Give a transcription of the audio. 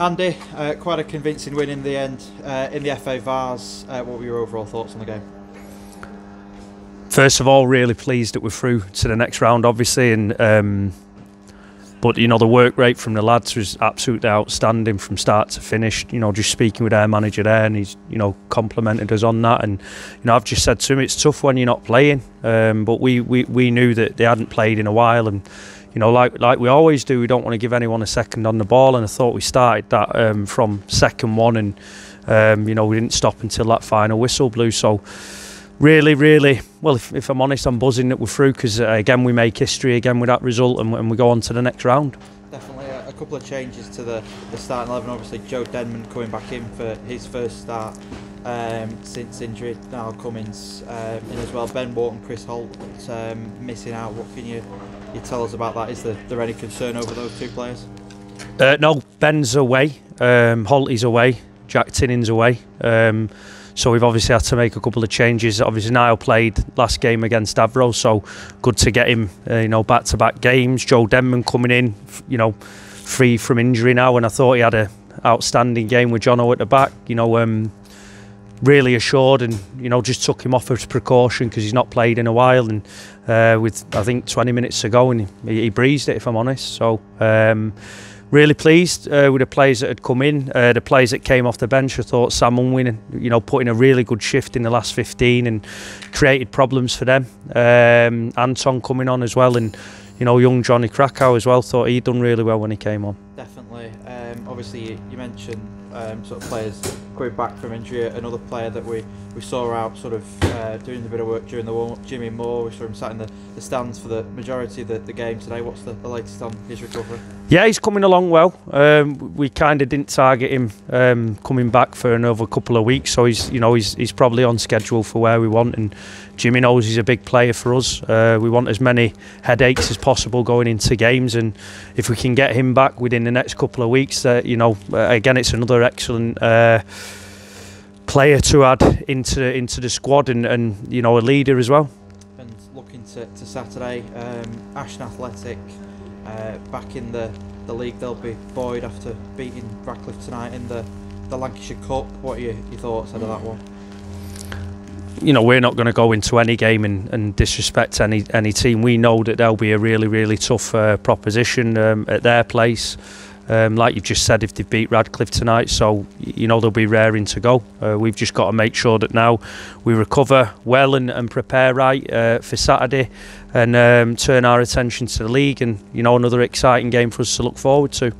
Andy, quite a convincing win in the end in the FA Vars. What were your overall thoughts on the game? First of all, really pleased that we're through to the next round, obviously, and but you know, the work rate from the lads was absolutely outstanding from start to finish. You know, just speaking with our manager there, and he's, you know, complimented us on that. And you know, I've just said to him, it's tough when you're not playing, but we knew that they hadn't played in a while, and you know, like we always do, we don't want to give anyone a second on the ball, and I thought we started that from second one, and you know, we didn't stop until that final whistle blew. So really, well, if I'm honest, I'm buzzing that we're through, because again, we make history again with that result, and we go on to the next round. Definitely a couple of changes to the starting 11. Obviously, Joe Denman coming back in for his first start since injury. Now Cummins in as well. Ben Wharton, Chris Holt missing out. What can you tell us about that? Is there any concern over those two players? No, Ben's away, Holt is away, Jack Tinning's away. So we've obviously had to make a couple of changes. Obviously Niall played last game against Avro, so good to get him, you know, back-to-back games. Joe Denman coming in, you know, free from injury now, and I thought he had an outstanding game with Jono at the back. You know, really assured, and you know, just took him off as precaution because he's not played in a while. And with I think 20 minutes to go, and he breezed it, if I'm honest. So. Really pleased with the players that had come in, the players that came off the bench. I thought Sam Unwin, you know, put in a really good shift in the last 15 and created problems for them. Anton coming on as well, and you know, young Johnny Krakow as well. Thought he'd done really well when he came on. Definitely. Obviously, you mentioned sort of players coming back from injury. Another player that we saw out sort of doing a bit of work during the warm-up, Jimmy Moore. We saw him sat in the stands for the majority of the game today. What's the latest on his recovery? Yeah, he's coming along well. We kind of didn't target him coming back for another couple of weeks, so he's probably on schedule for where we want. And Jimmy knows he's a big player for us. We want as many headaches as possible going into games, and if we can get him back within the next couple of weeks, you know, again, it's another excellent player to add into the squad, and you know, a leader as well. And looking to Saturday, Ashton Athletic back in the league. They'll be buoyed after beating Radcliffe tonight in the Lancashire Cup. What are your thoughts out of that one? You know, we're not going to go into any game and disrespect any team. We know that they'll be a really tough proposition at their place. Like you've just said, if they beat Radcliffe tonight, so you know, they'll be raring to go. We've just got to make sure that now we recover well and prepare right for Saturday, and turn our attention to the league, and you know, another exciting game for us to look forward to.